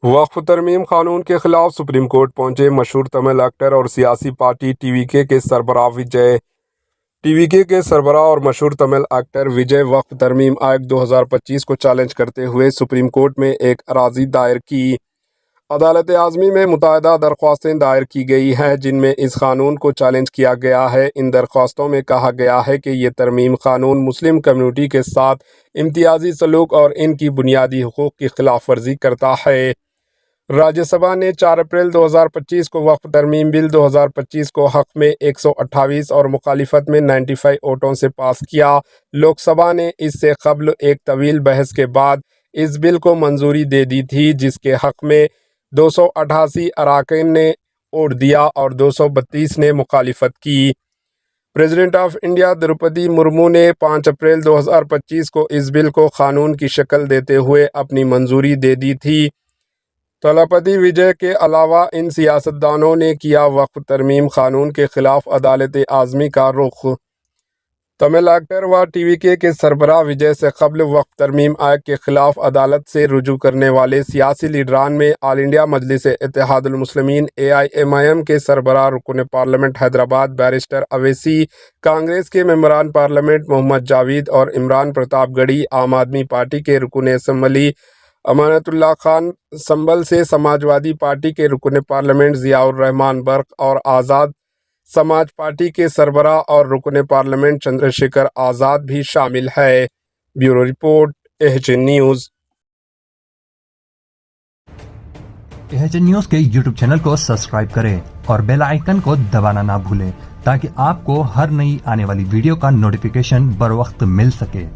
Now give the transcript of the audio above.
وقف ترمیم قانون کے خلاف سپریم کورٹ پہنچے مشہور تمل ایکٹر اور سیاسی پارٹی ٹی وی کے سربراہ وجے۔ ٹی وی کے سربراہ اور مشہور تمل ایکٹر وجے وقف ترمیم ایکٹ 2025 کو چیلنج کرتے ہوئے سپریم کورٹ میں ایک عراضی دائر کی۔ عدالت عظمی میں متعدد درخواستیں دائر کی گئی ہیں جن میں اس قانون کو چیلنج کیا گیا ہے۔ ان درخواستوں میں کہا گیا ہے کہ یہ ترمیم قانون مسلم کمیونٹی کے ساتھ امتیازی سلوک اور ان کی بنیادی حقوق کی خلاف ورزی کرتا ہے۔ راجیہ سبھا نے 4 اپریل 2025 کو وقف ترمیم بل 2025 کو حق میں 128 اور مخالفت میں 95 ووٹوں سے پاس کیا۔ لوک سبھا نے اس سے قبل ایک طویل بحث کے بعد اس بل کو منظوری دے دی تھی جس کے حق میں 288 اراکین نے ووٹ دیا اور 232 نے مخالفت کی۔ President of India Draupadi Murmu نے 5 اپریل 2025 کو اس بل کو قانون کی شکل دیتے ہوئے اپنی منظوری دے دی تھی۔ تلپتی وجے کے علاوہ ان سیاستدانوں نے کیا وقف ترمیم قانون کے خلاف عدالت عظمی کا رخ۔ تمل ایکٹر و ٹی وی کے سربراہ وجے سے قبل وقف ترمیم ایکٹ کے خلاف عدالت سے رجوع کرنے والے سیاسی لیڈران میں آل انڈیا مجلس اتحاد المسلمین AIMIM کے سربراہ رکن پارلیمنٹ حیدرآباد بیرسٹر اویسی، کانگریس کے ممبران پارلیمنٹ محمد جاوید اور عمران پرتاپ گڑھی، عام آدمی پارٹی کے رکن اسمبلی امانت اللہ خان، سنبل سے سماجوادی پارٹی کے رکن پارلیمنٹ ضیاء الرحمان برق اور آزاد سماج پارٹی کے سربراہ اور رکن پارلیمنٹ چندر شیکھر آزاد بھی شامل ہے۔ Bureau report AHN news. AHN news کے YouTube چینل کو سبسکرائب کریں اور بیل آئیکن کو دبانا نہ بھولیں تاکہ آپ کو ہر نئی آنے والی ویڈیو کا نوٹیفیکیشن بر وقت مل سکے۔